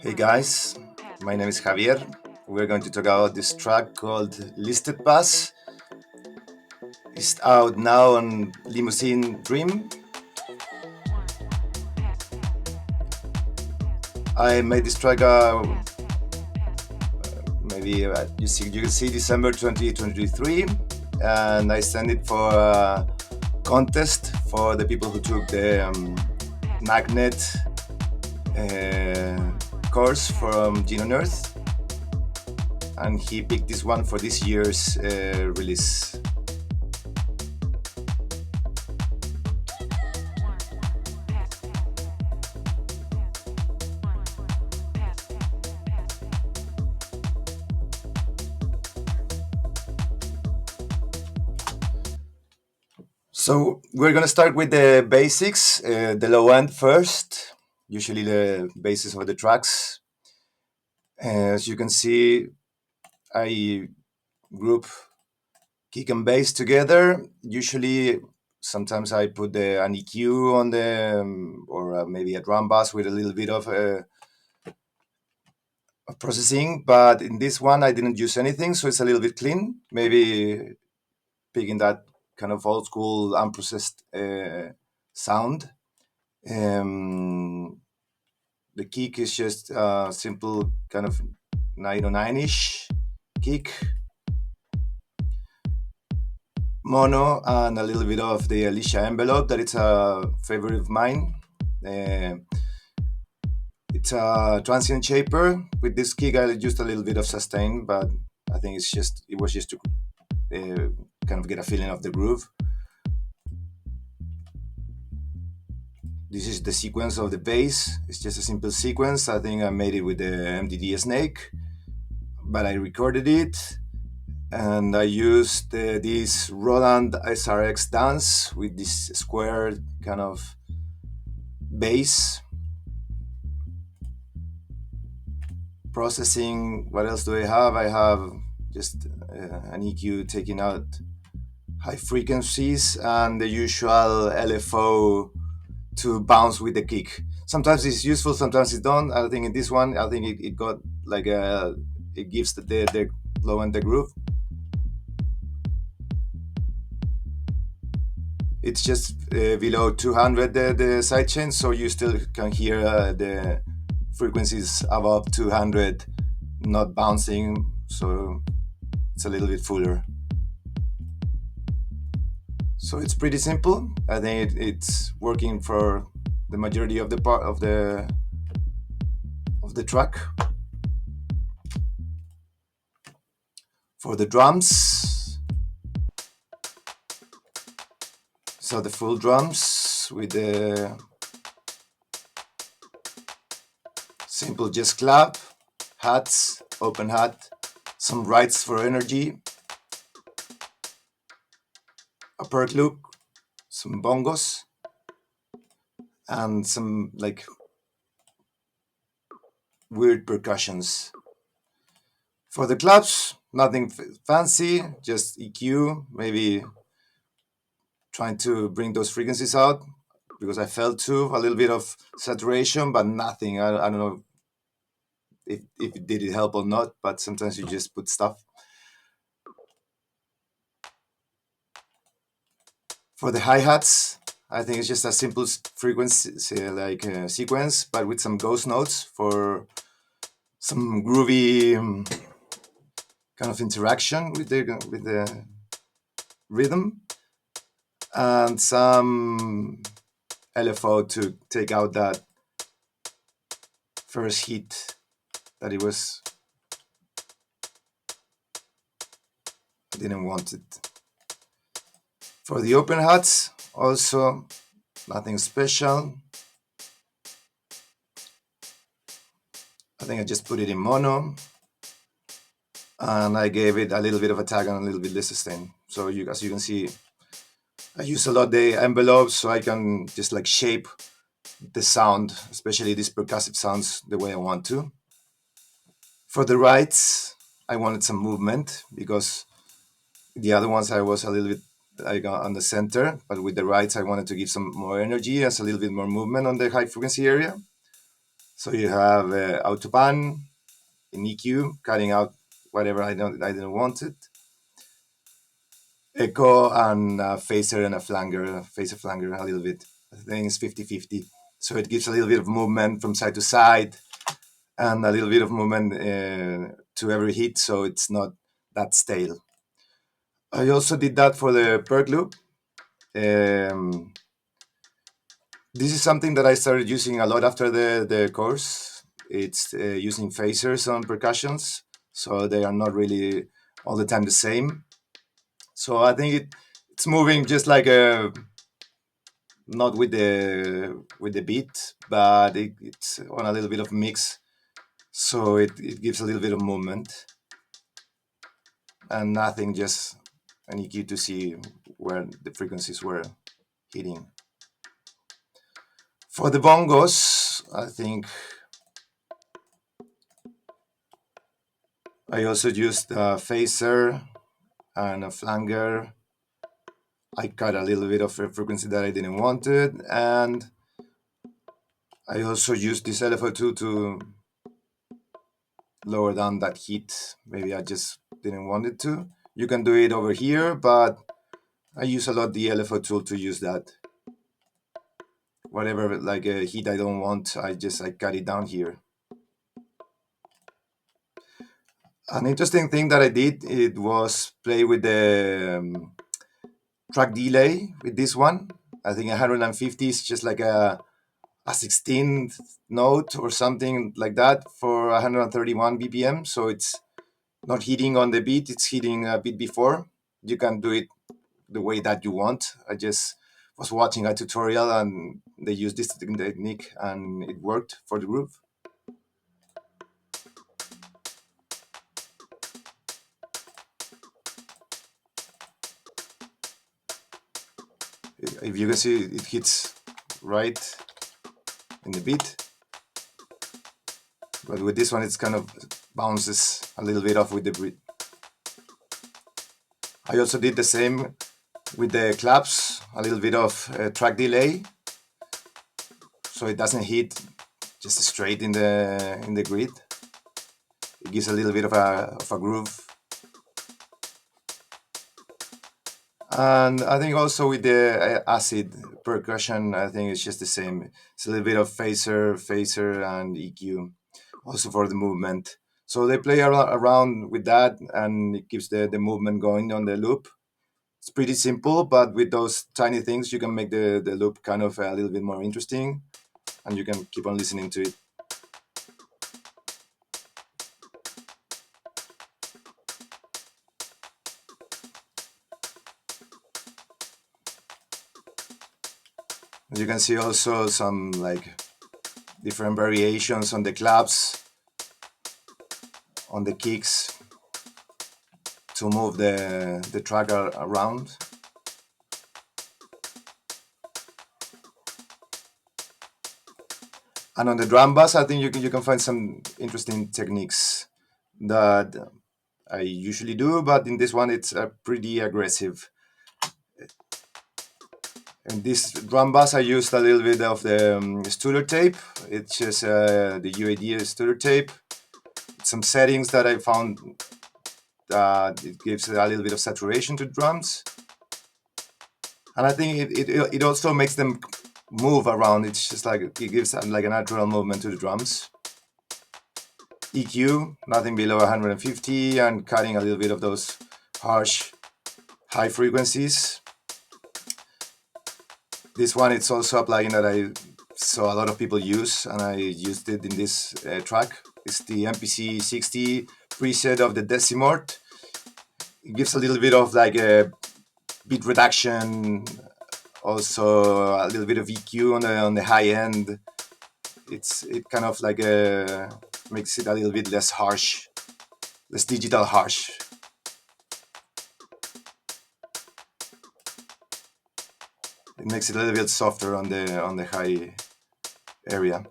Hey guys, my name is Javier. We're going to talk about this track called Listed Pass. It's out now on Limousine Dream. I made this track maybe you can see December 2023, and I sent it for a contest for the people who took the magnet course from Gene on Earth, and he picked this one for this year's release. So we're gonna start with the basics, the low end first. Usually the basis of the tracks. As you can see, I group kick and bass together. Usually, sometimes I put an EQ on the or maybe a drum bass with a little bit of processing. But in this one, I didn't use anything, so it's a little bit clean. Maybe picking that kind of old school unprocessed sound. Um, the kick is just a simple kind of 909-ish kick, mono, and a little bit of the Alicia envelope that it's a favorite of mine. Uh, it's a transient shaper. With this kick, I used a little bit of sustain, but I think it was just to kind of get a feeling of the groove. This is the sequence of the bass. It's just a simple sequence. I think I made it with the MDD Snake, but I recorded it, and I used this Roland SRX dance with this square kind of bass. Processing, what else do I have? I have just an EQ taking out high frequencies and the usual LFO to bounce with the kick. Sometimes it's useful, sometimes it don't. I think in this one, I think it got like it gives the low and the groove. It's just below 200 the sidechain, so you still can hear the frequencies above 200 not bouncing, so it's a little bit fuller. So it's pretty simple. I think it's working for the majority of the part of the track. For the drums, so the full drums with the simple just clap, hats, open hat, some rights for energy, a perk loop, some bongos, and some like weird percussions. For the claps, nothing fancy, just EQ, maybe trying to bring those frequencies out because I felt too a little bit of saturation, but nothing. I don't know if it did it help or not, but sometimes you just put stuff. For the hi-hats, I think it's just a simple frequency sequence, but with some ghost notes for some groovy kind of interaction with the rhythm, and some LFO to take out that first hit that it was. I didn't want it. For the open hats, also nothing special. I think I just put it in mono, and I gave it a little bit of a tag and a little bit less sustain. So as you can see, I use a lot the envelopes so I can just like shape the sound, especially these percussive sounds, the way I want to. For the rights, I wanted some movement because the other ones I was a little bit like on the center, but with the rights I wanted to give some more energy as a little bit more movement on the high frequency area. So you have autopan in EQ, cutting out whatever I didn't want it. Echo and a phaser and a flanger, phaser flanger a little bit. I think it's 50-50. So it gives a little bit of movement from side to side and a little bit of movement to every hit, so it's not that stale. I also did that for the perk loop. Um, this is something that I started using a lot after the course. It's using phasers on percussions, so they are not really all the time the same. So I think it's moving just like a not with the beat, but it's on a little bit of mix, so it gives a little bit of movement and nothing, just an EQ to see where the frequencies were hitting. For the bongos, I think I also used a phaser and a flanger. I cut a little bit of a frequency that I didn't want it, and I also used this LFO2 to lower down that heat. Maybe I just didn't want it to. You can do it over here, but I use a lot the LFO tool to use that. Whatever like a heat I don't want, I cut it down here. An interesting thing that I did, it was play with the track delay with this one. I think 150 is just like a 16th note or something like that for 131 BPM. So it's not hitting on the beat, it's hitting a bit before. You can do it the way that you want. I just was watching a tutorial and they used this technique and it worked for the groove. If you can see, it hits right in the beat. But with this one, it's kind of bounces a little bit off with the beat. I also did the same with the claps, a little bit of track delay, so it doesn't hit just straight in the grid. It gives a little bit of a groove. And I think also with the acid percussion, I think it's just the same. It's a little bit of phaser, and EQ, also for the movement. So they play around with that, and it keeps the movement going on the loop. It's pretty simple, but with those tiny things, you can make the loop kind of a little bit more interesting, and you can keep on listening to it. You can see also some like different variations on the claps, on the kicks, to move the track around. And on the drum bass, I think you can find some interesting techniques that I usually do, but in this one it's pretty aggressive. In this drum bass, I used a little bit of the Studer tape. It's just the UAD Studer tape. Some settings that I found that it gives a little bit of saturation to drums. And I think it also makes them move around. It's just like it gives like a natural movement to the drums. EQ, nothing below 150, and cutting a little bit of those harsh high frequencies. This one, it's also a plugin that I saw a lot of people use, and I used it in this track. It's the MPC 60 preset of the Decimort. It gives a little bit of like a beat reduction, also a little bit of EQ on the high end. It kind of like makes it a little bit less harsh, less digital harsh. It makes it a little bit softer on the high area.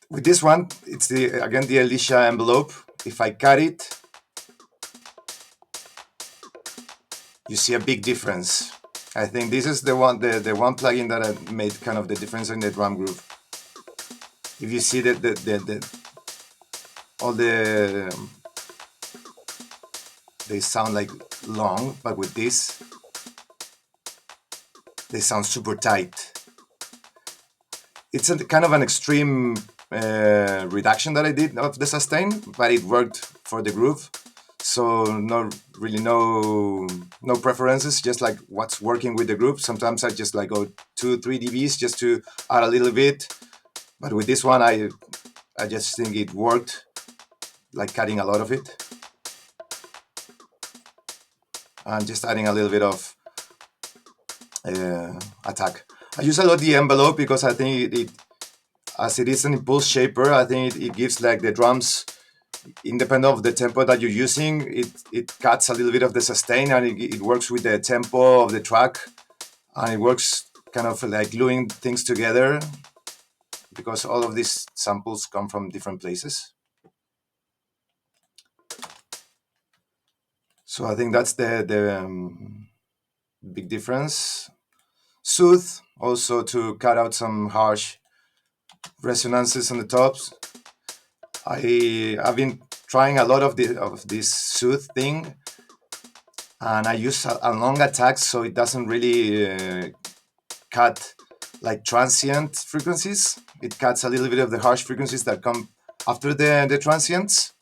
With this one, it's again the Alicia envelope. If I cut it, you see a big difference. I think this is the one plugin that made kind of the difference in the drum groove. If you see that the all they sound like long, but with this they sound super tight. It's a kind of an extreme reduction that I did of the sustain, but it worked for the groove. So no preferences, just like what's working with the groove. Sometimes I just like go 2-3 dBs just to add a little bit, but with this one I just think it worked, like cutting a lot of it and just adding a little bit of attack. I use a lot the envelope because I think it as it is an impulse shaper, I think it gives like the drums, independent of the tempo that you're using, it cuts a little bit of the sustain and it works with the tempo of the track, and it works kind of like gluing things together because all of these samples come from different places. So I think that's the big difference. Soothe also to cut out some harsh resonances on the tops. I've been trying a lot of this soothe thing, and I use a long attack so it doesn't really cut like transient frequencies. It cuts a little bit of the harsh frequencies that come after the transients.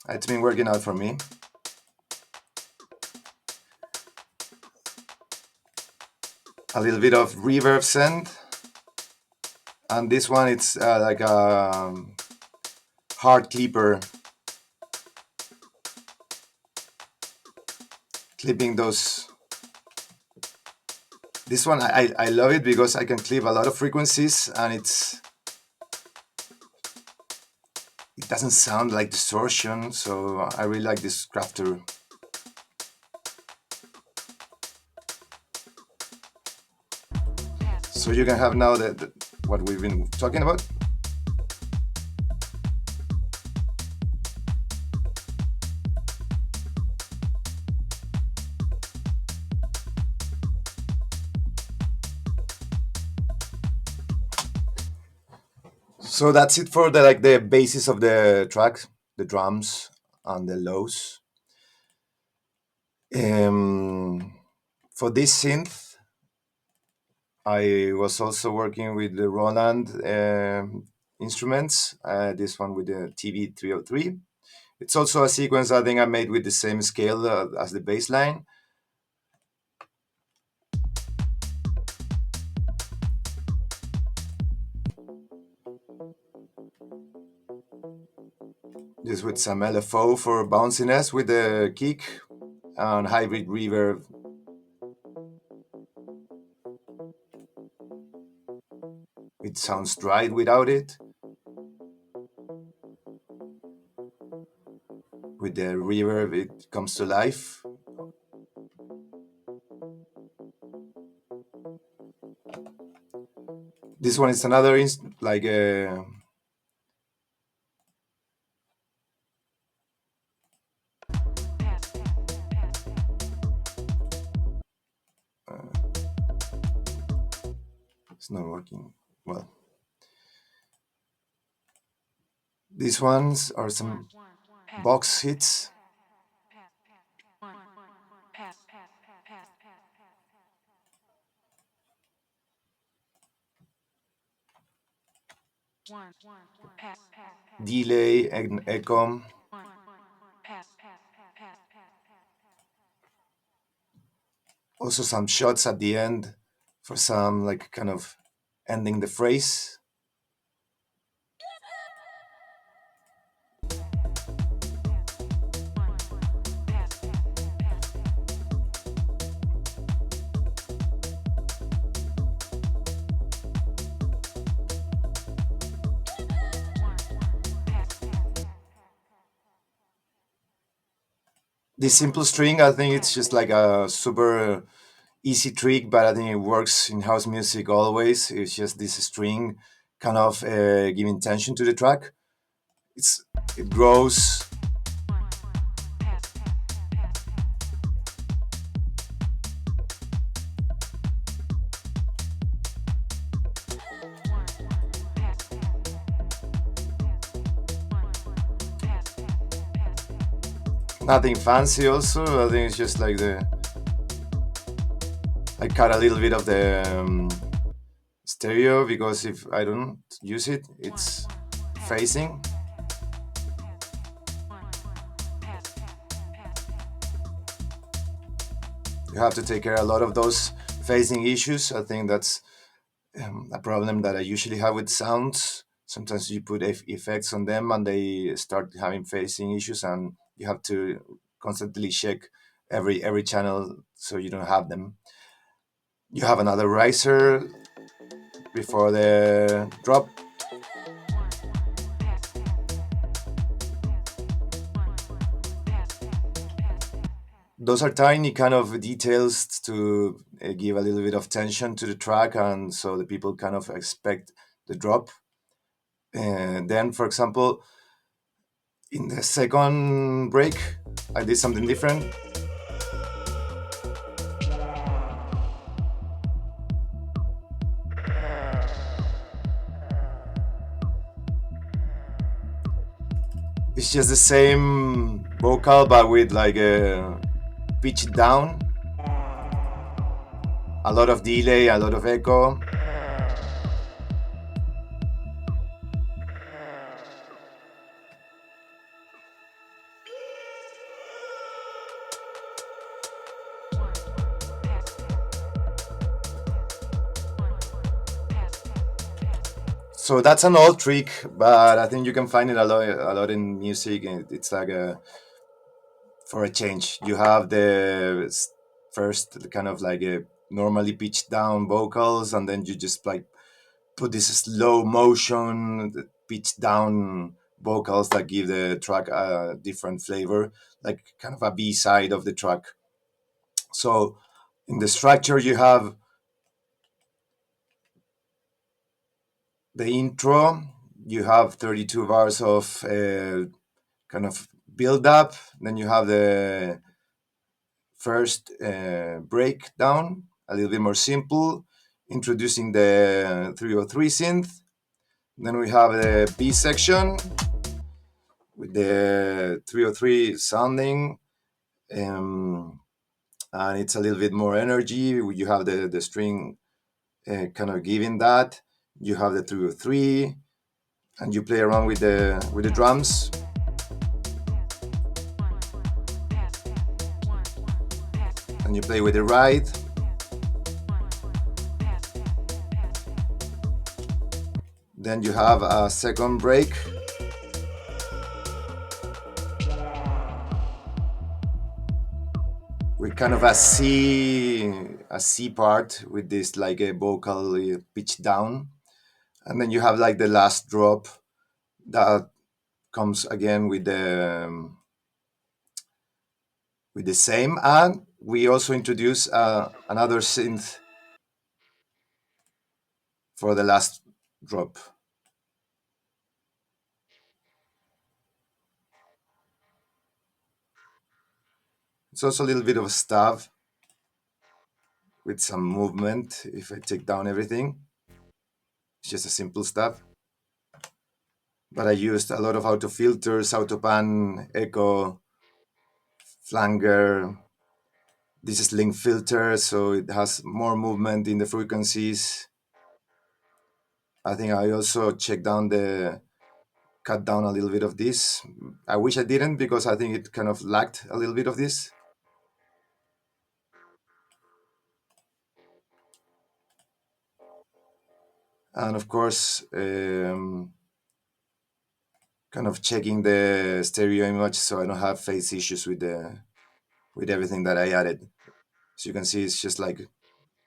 It's been working out for me. A little bit of reverb send, and this one it's like a hard clipper, clipping those. This one I love it because I can clip a lot of frequencies and it doesn't sound like distortion, so I really like this crafter. So you can have now what we've been talking about. So that's it for the basis of the track, the drums and the lows. For this synth, I was also working with the Roland instruments. This one with the TV 303. It's also a sequence I think I made with the same scale as the bass line. Just with some LFO for bounciness with the kick and hybrid reverb. It sounds dry without it. With the reverb, it comes to life. This one is another like a it's not working well. These ones are some box hits. Delay and echo. Also some shots at the end for some like kind of ending the phrase. This simple string, I think it's just like a super easy trick, but I think it works in house music always. It's just this string kind of giving tension to the track. It grows. Nothing fancy. Also, I think it's just like the I cut a little bit of the stereo because if I don't use it, it's phasing. You have to take care of a lot of those phasing issues. I think that's a problem that I usually have with sounds. Sometimes you put effects on them and they start having phasing issues, and you have to constantly check every channel so you don't have them. You have another riser before the drop. Those are tiny kind of details to give a little bit of tension to the track, and so the people kind of expect the drop. And then, for example, in the second break, I did something different. It's just the same vocal, but with like a pitch down, a lot of delay, a lot of echo. So that's an old trick, but I think you can find it a lot in music. And it's like a for a change. You have the first kind of like a normally pitched down vocals, and then you just like put this slow motion, pitched down vocals that give the track a different flavor, like kind of a B side of the track. So in the structure, you have the intro, you have 32 bars of kind of build up, then you have the first breakdown, a little bit more simple, introducing the 303 synth. Then we have the B section with the 303 sounding, um, and it's a little bit more energy. You have the string kind of giving that. You have the 303, and you play around with the drums. And you play with the ride. Then you have a second break with kind of a C part with this like a vocal pitch down, and then you have like the last drop that comes again with the same, and we also introduce another synth for the last drop. It's also a little bit of a staff with some movement. If I take down everything, it's just a simple staff. But I used a lot of auto filters, auto pan, echo, flanger. This is link filter, so it has more movement in the frequencies. I think I also checked down the cut down a little bit of this. I wish I didn't because I think it kind of lacked a little bit of this. And of course, kind of checking the stereo image so I don't have phase issues with everything that I added. So you can see it's just like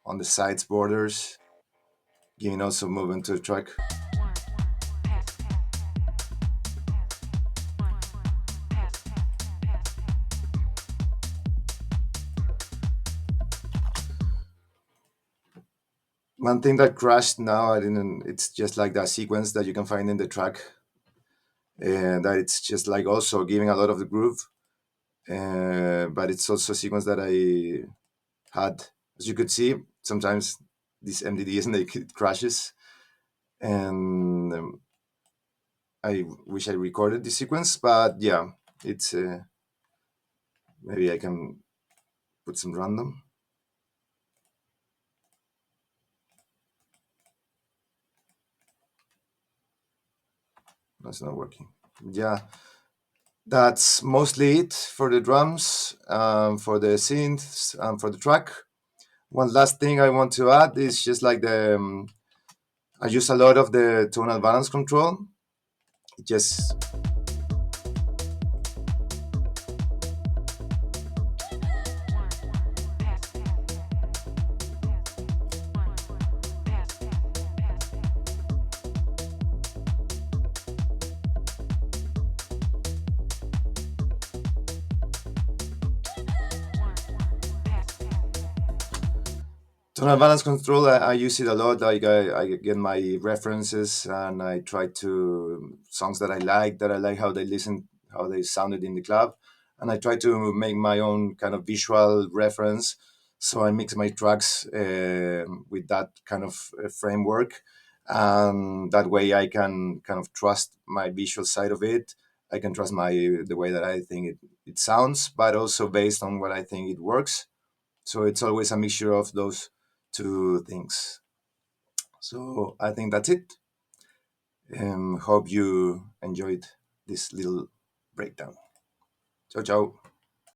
on the sides borders, giving also movement to the track. One thing that crashed now, I didn't. It's just like that sequence that you can find in the track, and that it's just like also giving a lot of the groove. But it's also a sequence that I had, as you could see, sometimes this MDD isn't like it crashes, and I wish I recorded this sequence, but yeah, it's Maybe I can put some random. That's not working. Yeah, that's mostly it for the drums, for the synths, and for the track. One last thing I want to add is just like I use a lot of the tonal balance control. It just tonal balance control. I use it a lot. Like I get my references and I try to songs that I like how they listen, how they sounded in the club, and I try to make my own kind of visual reference. So I mix my tracks with that kind of framework, and that way I can kind of trust my visual side of it. I can trust my the way that I think it sounds, but also based on what I think it works. So it's always a mixture of those two things. So I think that's it. Hope you enjoyed this little breakdown. Ciao, ciao.